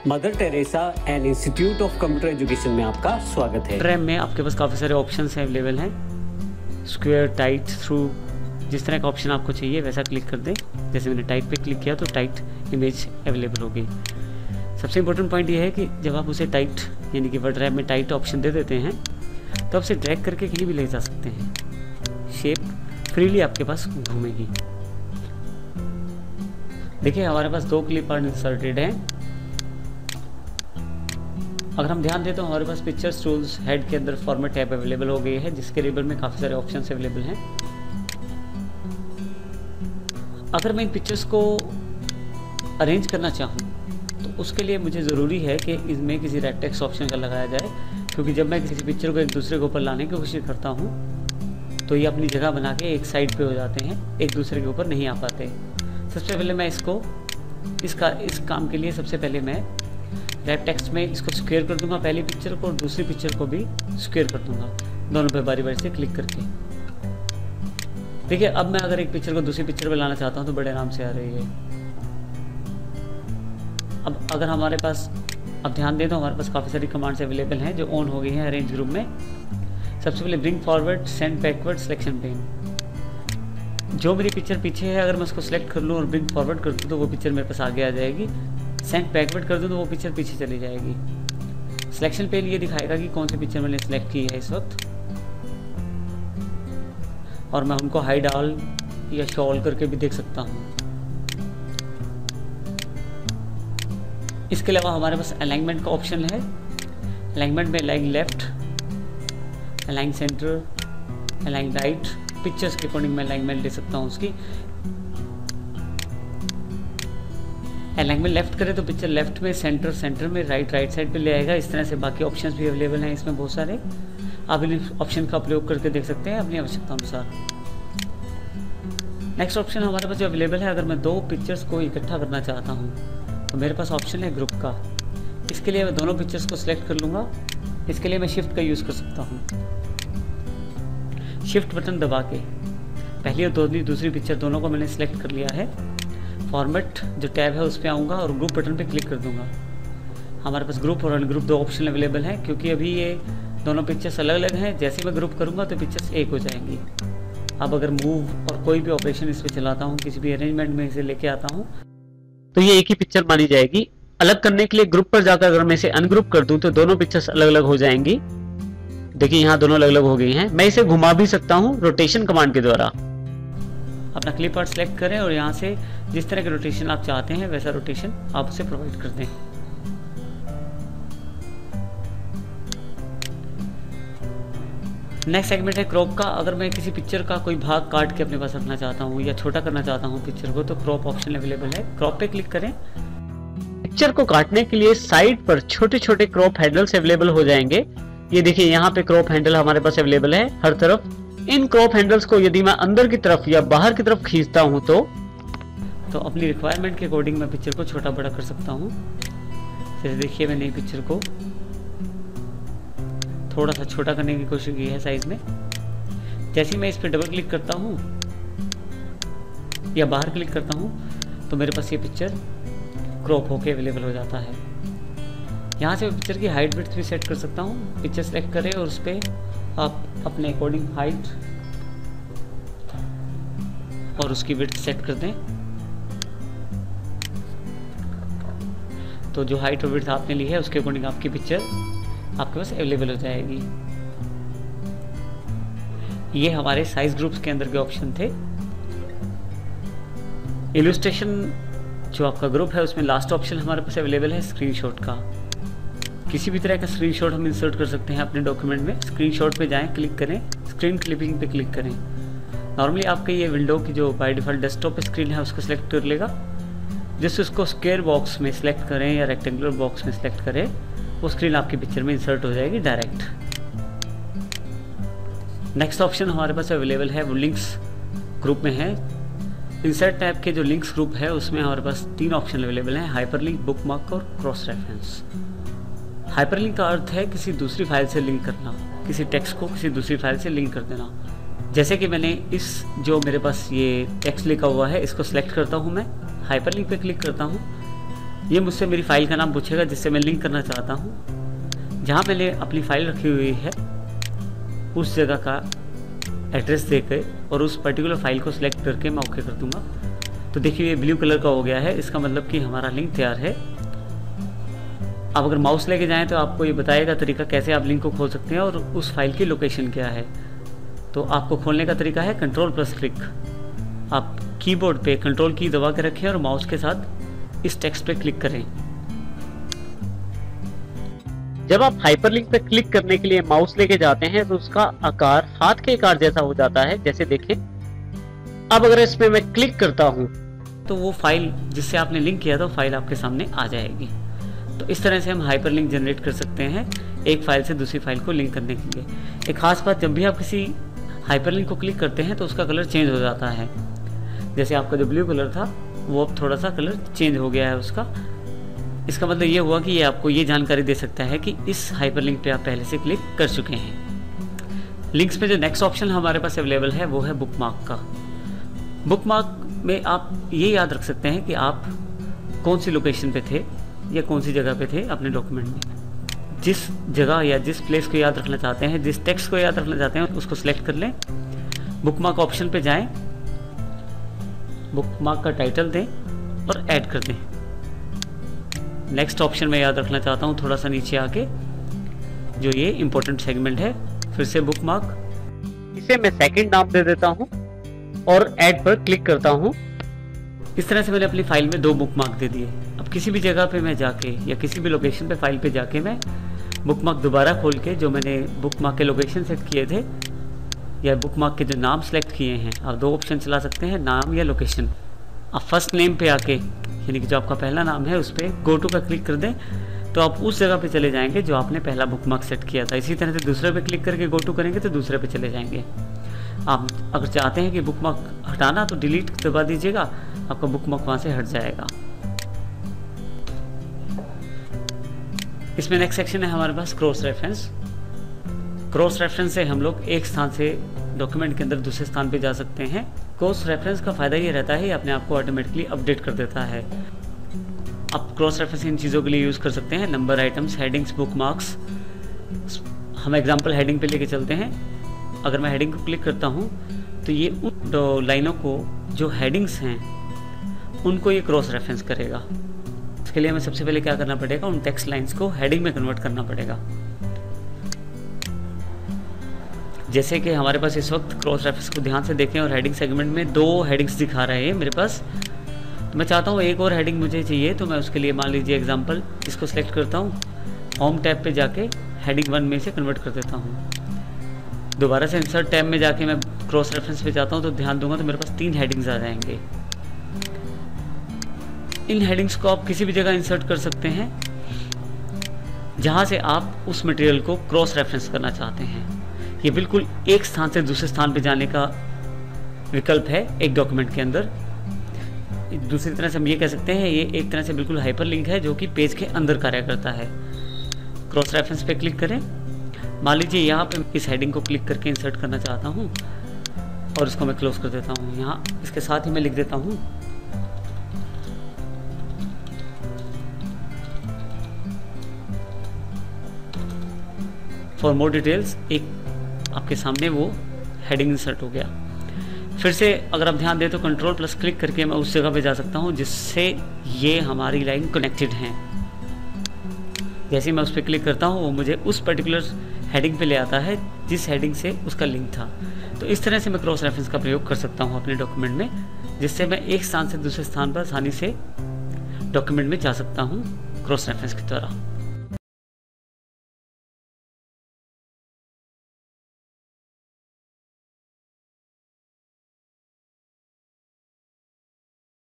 Mother Teresa and institute of computer education में आपका स्वागत है। रैम में आपके पास काफ़ी सारे ऑप्शंस हैं अवेलेबल हैं। स्क्वायर, टाइट, थ्रू, जिस तरह का ऑप्शन आपको चाहिए वैसा क्लिक कर दें। जैसे मैंने टाइट पे क्लिक किया तो टाइट इमेज अवेलेबल होगी। सबसे इम्पोर्टेंट पॉइंट ये है कि जब आप उसे टाइट यानी कि वर्ड रैम में टाइट ऑप्शन दे देते हैं तो आप उसे ड्रैग करके कहीं भी ले जा सकते हैं। शेप फ्रीली आपके पास घूमेगी। देखिए हमारे पास 2 क्लिप आर्ट इंसर्टेड हैं। अगर हम ध्यान दें तो हमारे पास पिक्चर्स टूल्स हेड के अंदर फॉर्मेट टैब अवेलेबल हो गई है, जिसके लेबल में काफ़ी सारे ऑप्शंस अवेलेबल हैं। अगर मैं इन पिक्चर्स को अरेंज करना चाहूँ तो उसके लिए मुझे ज़रूरी है कि इसमें किसी रेक्टेक्स ऑप्शन का लगाया जाए, क्योंकि जब मैं किसी पिक्चर को एक दूसरे के ऊपर लाने की कोशिश करता हूँ तो ये अपनी जगह बना के एक साइड पे हो जाते हैं, एक दूसरे के ऊपर नहीं आ पाते। सबसे पहले मैं इस काम के लिए सबसे पहले मैं रैप टेक्स्ट में इसको स्क्वायर कर दूंगा, पहली पिक्चर को और दूसरी पिक्चर को भी स्क्वायर कर दूंगा, दोनों पे बारी बारी से क्लिक करके। देखिए अब मैं अगर एक पिक्चर को दूसरी पिक्चर पे लाना चाहता हूँ तो बड़े आराम से आ रही है। अब अगर हमारे पास अब ध्यान दें तो हमारे पास काफ़ी सारी कमांड्स अवेलेबल हैं जो ऑन हो गई हैं अरेंज ग्रुप में। सबसे पहले bring forward, send backward, selection pen. जो मेरी पिक्चर पीछे है अगर मैं उसको सिलेक्ट कर लूँ और ब्रिंग फॉरवर्ड कर दूँ तो वो पिक्चर मेरे पास आगे आ जाएगी। सेंड बैकवर्ड कर दूँ तो वो पिक्चर पीछे चली जाएगी। सिलेक्शन पेन ये दिखाएगा कि कौन सी पिक्चर मैंने सिलेक्ट की है इस वक्त, और मैं उनको हाइड ऑल या शो ऑल करके भी देख सकता हूँ। इसके अलावा हमारे पास अलाइनमेंट का ऑप्शन है। अलाइनमेंट में align left, align centre, align right, pictures के अकॉर्डिंग मैं अलाइनमेंट ले सकता हूँ उसकी। अलाइनमेंट लेफ्ट करें तो पिक्चर लेफ्ट में, सेंटर में, राइट साइड पे ले आएगा। इस तरह से बाकी ऑप्शंस भी अवेलेबल हैं इसमें बहुत सारे। आप इन ऑप्शन का प्रयोग करके देख सकते हैं अपनी आवश्यकता अनुसार। नेक्स्ट ऑप्शन हमारे पास जो अवेलेबल है, अगर मैं 2 पिक्चर्स को इकट्ठा करना चाहता हूँ तो मेरे पास ऑप्शन है ग्रुप का। इसके लिए मैं दोनों पिक्चर्स को सिलेक्ट कर लूँगा। इसके लिए मैं शिफ्ट का यूज़ कर सकता हूँ। शिफ्ट बटन दबा के पहली और दूसरी पिक्चर दोनों को मैंने सिलेक्ट कर लिया है। फॉर्मेट जो टैब है उस पर आऊँगा और ग्रुप बटन पे क्लिक कर दूंगा। हमारे पास ग्रुप और अनग्रुप 2 ऑप्शन अवेलेबल हैं, क्योंकि अभी ये दोनों पिक्चर्स अलग अलग हैं। जैसे मैं ग्रुप करूँगा तो पिक्चर्स एक हो जाएंगी। अब अगर मूव और कोई भी ऑपरेशन इस पर चलाता हूँ, किसी भी अरेंजमेंट में इसे लेके आता हूँ तो ये एक ही पिक्चर मानी जाएगी। अलग करने के लिए ग्रुप पर जाकर अगर मैं इसे अनग्रुप कर दूँ तो दोनों पिक्चर्स अलग अलग हो जाएंगी। देखिए यहाँ दोनों अलग अलग हो गई हैं। मैं इसे घुमा भी सकता हूँ रोटेशन कमांड के द्वारा। अपना क्लिप आर्ट सेलेक्ट करें और यहाँ से जिस तरह के रोटेशन आप चाहते हैं वैसा रोटेशन आप उसे प्रोवाइड कर दें। नेक्स्ट सेगमेंट है क्रॉप का। अगर मैं किसी पिक्चर का कोई भाग काट के अपने पास रखना चाहता हूँ या छोटा करना चाहता हूँ पिक्चर को, तो क्रॉप ऑप्शन अवेलेबल है। क्रॉप पे क्लिक करें। पिक्चर को काटने के लिए साइड पर छोटे छोटे क्रॉप हैंडल्स अवेलेबल हो जाएंगे। ये देखिए यहाँ पे क्रॉप हैंडल हमारे पास अवेलेबल है हर तरफ। इन क्रॉप हैंडल्स को यदि मैं अंदर की तरफ या बाहर की तरफ खींचता हूं तो अपनी रिक्वायरमेंट के अकॉर्डिंग मैं पिक्चर को छोटा बड़ा कर सकता हूं। जैसे देखिए मैंने पिक्चर को थोड़ा सा छोटा करने की कोशिश की है साइज में। जैसे मैं इस पर डबल क्लिक करता हूं या बाहर क्लिक करता हूं तो मेरे पास ये पिक्चर क्रॉप होके अवेलेबल हो जाता है। यहाँ से मैं पिक्चर की हाइट विड्थ भी सेट कर सकता हूँ। पिक्चर सेलेक्ट करें और उस पर आप अपने अकॉर्डिंग हाइट और उसकी विड्थ सेट कर दें, तो जो हाइट और विड्थ आपने ली है उसके अकॉर्डिंग आपकी पिक्चर आपके पास अवेलेबल हो जाएगी। ये हमारे साइज ग्रुप्स के अंदर के ऑप्शन थे। इलस्ट्रेशन जो आपका ग्रुप है उसमें लास्ट ऑप्शन हमारे पास अवेलेबल है स्क्रीनशॉट का। किसी भी तरह का स्क्रीनशॉट हम इंसर्ट कर सकते हैं अपने डॉक्यूमेंट में। स्क्रीनशॉट पे जाएं, क्लिक करें, स्क्रीन क्लिपिंग पे क्लिक करें। नॉर्मली आपके ये विंडो की जो बाय डिफ़ॉल्ट डेस्कटॉप स्क्रीन है उसको सिलेक्ट कर लेगा। जिससे उसको स्क्वायर बॉक्स में सिलेक्ट करें या रेक्टेंगुलर बॉक्स में सिलेक्ट करें, वो स्क्रीन आपकी पिक्चर में इंसर्ट हो जाएगी डायरेक्ट। नेक्स्ट ऑप्शन हमारे पास अवेलेबल है वो लिंक्स ग्रुप में है। इंसर्ट टैब के जो लिंक्स ग्रुप है उसमें हमारे पास 3 ऑप्शन अवेलेबल हैं, हाइपरलिंक, बुकमार्क और क्रॉस रेफरेंस। हाइपरलिंक का अर्थ है किसी दूसरी फाइल से लिंक करना, किसी टेक्स्ट को किसी दूसरी फाइल से लिंक कर देना। जैसे कि मैंने जो मेरे पास ये टेक्स्ट लिखा हुआ है इसको सिलेक्ट करता हूँ, मैं हाइपरलिंक पे क्लिक करता हूँ ये मुझसे मेरी फाइल का नाम पूछेगा जिससे मैं लिंक करना चाहता हूँ। जहाँ मैंने अपनी फाइल रखी हुई है उस जगह का एड्रेस देकर और उस पर्टिकुलर फाइल को सिलेक्ट करके मैं ओके कर दूंगा। तो देखिए ये ब्लू कलर का हो गया है, इसका मतलब कि हमारा लिंक तैयार है। आप अगर माउस लेके जाएं तो आपको ये बताएगा तरीका कैसे आप लिंक को खोल सकते हैं और उस फाइल की लोकेशन क्या है। तो आपको खोलने का तरीका है Ctrl+क्लिक। आप कीबोर्ड पे कंट्रोल की दबा के रखें और माउस के साथ इस टेक्स्ट पे क्लिक करें। जब आप हाइपरलिंक पे क्लिक करने के लिए माउस लेके जाते हैं तो उसका आकार हाथ के आकार जैसा हो जाता है, जैसे देखें। अब अगर इस पे मैं क्लिक करता हूं तो वो फाइल जिससे आपने लिंक किया था फाइल आपके सामने आ जाएगी। तो इस तरह से हम हाइपरलिंक जनरेट कर सकते हैं एक फाइल से दूसरी फाइल को लिंक करने के लिए। एक खास बात, जब भी आप किसी हाइपरलिंक को क्लिक करते हैं तो उसका कलर चेंज हो जाता है। जैसे आपका जो ब्लू कलर था वो अब थोड़ा सा कलर चेंज हो गया है उसका। इसका मतलब ये हुआ कि ये आपको ये जानकारी दे सकता है कि इस हाइपरलिंक पे आप पहले से क्लिक कर चुके हैं। लिंक्स में जो नेक्स्ट ऑप्शन हमारे पास अवेलेबल है वो है बुकमार्क का। बुकमार्क में आप ये याद रख सकते हैं कि आप कौन सी लोकेशन पे थे या कौन सी जगह पे थे अपने डॉक्यूमेंट में। जिस जगह या जिस प्लेस को याद रखना चाहते हैं, जिस टेक्स्ट को याद रखना चाहते हैं उसको सिलेक्ट कर लें। बुकमार्क ऑप्शन पे जाएं, बुकमार्क का टाइटल दें और ऐड कर दें। नेक्स्ट ऑप्शन में याद रखना चाहता हूँ थोड़ा सा नीचे आके, जो ये इंपॉर्टेंट सेगमेंट है। फिर से बुकमार्क, इसे मैं सेकंड नाम दे देता हूँ और ऐड पर क्लिक करता हूँ। इस तरह से मैंने अपनी फाइल में 2 बुकमार्क दे दिए। अब किसी भी जगह पे मैं जाके या किसी भी लोकेशन पे फाइल पे जाके मैं बुकमार्क दोबारा खोल के जो मैंने बुकमार्क के लोकेशन सेट किए थे या बुकमार्क के जो नाम सेलेक्ट किए हैं, आप 2 ऑप्शन चला सकते हैं, नाम या लोकेशन। आप फर्स्ट नेम पे आके यानी कि जो आपका पहला नाम है उस पर गो टू पर क्लिक कर दें तो आप उस जगह पे चले जाएंगे जो आपने पहला बुकमार्क सेट किया था। इसी तरह से दूसरे पे क्लिक करके गो टू करेंगे तो दूसरे पे चले जाएंगे। आप अगर चाहते हैं कि बुकमार्क हटाना तो डिलीट दबा दीजिएगा, आपका बुकमार्क वहाँ से हट जाएगा। इसमें नेक्स्ट सेक्शन है हमारे पास क्रॉस रेफरेंस। क्रॉस रेफरेंस से हम लोग एक स्थान से डॉक्यूमेंट के अंदर दूसरे स्थान पे जा सकते हैं। क्रॉस रेफरेंस का फ़ायदा ये रहता है अपने आप को ऑटोमेटिकली अपडेट कर देता है। आप क्रॉस रेफरेंस इन चीज़ों के लिए यूज़ कर सकते हैं, नंबर आइटम्स, हेडिंग्स, बुकमार्क्स। हम एग्जांपल हेडिंग पे लेके चलते हैं। अगर मैं हेडिंग को क्लिक करता हूँ तो ये उन लाइनों को जो हेडिंग्स हैं उनको ये क्रॉस रेफरेंस करेगा। इसके लिए हमें सबसे पहले क्या करना पड़ेगा, उन टेक्स्ट लाइन्स को हेडिंग में कन्वर्ट करना पड़ेगा। जैसे कि हमारे पास इस वक्त क्रॉस रेफरेंस को ध्यान से देखें और हेडिंग सेगमेंट में 2 हेडिंग्स दिखा रहे हैं मेरे पास। तो मैं चाहता हूँ एक और हेडिंग मुझे चाहिए, तो मैं उसके लिए मान लीजिए एग्जांपल इसको सेलेक्ट करता हूँ, होम टैब पे जाके हेडिंग 1 में से कन्वर्ट कर देता हूँ। दोबारा से इंसर्ट टैब में जाके मैं क्रॉस रेफरेंस पे जाता हूँ तो ध्यान दूंगा तो मेरे पास 3 हेडिंग्स आ जाएंगे। इन हेडिंग्स को आप किसी भी जगह इंसर्ट कर सकते हैं जहाँ से आप उस मटेरियल को क्रॉस रेफरेंस करना चाहते हैं। ये बिल्कुल एक स्थान से दूसरे स्थान पे जाने का विकल्प है एक डॉक्यूमेंट के अंदर। दूसरी तरह से हम ये कह सकते हैं ये एक तरह से बिल्कुल हाइपरलिंक है जो कि पेज के अंदर कार्य करता है। क्रॉस रेफरेंस पे क्लिक करें। मान लीजिए यहाँ पे इस हेडिंग को क्लिक करके इंसर्ट करना चाहता हूँ और इसको मैं क्लोज कर देता हूँ। यहाँ इसके साथ ही मैं लिख देता हूँ फॉर मोर डिटेल्स। एक आपके सामने वो हेडिंग इंसर्ट हो गया। फिर से अगर आप ध्यान दें तो Ctrl+ क्लिक करके मैं उस जगह पे जा सकता हूँ जिससे ये हमारी लाइन कनेक्टेड हैं। जैसे मैं उस पर क्लिक करता हूँ वो मुझे उस पर्टिकुलर हेडिंग पे ले आता है जिस हेडिंग से उसका लिंक था। तो इस तरह से मैं क्रॉस रेफरेंस का प्रयोग कर सकता हूँ अपने डॉक्यूमेंट में, जिससे मैं एक स्थान से दूसरे स्थान पर आसानी से डॉक्यूमेंट में जा सकता हूँ क्रॉस रेफरेंस के द्वारा।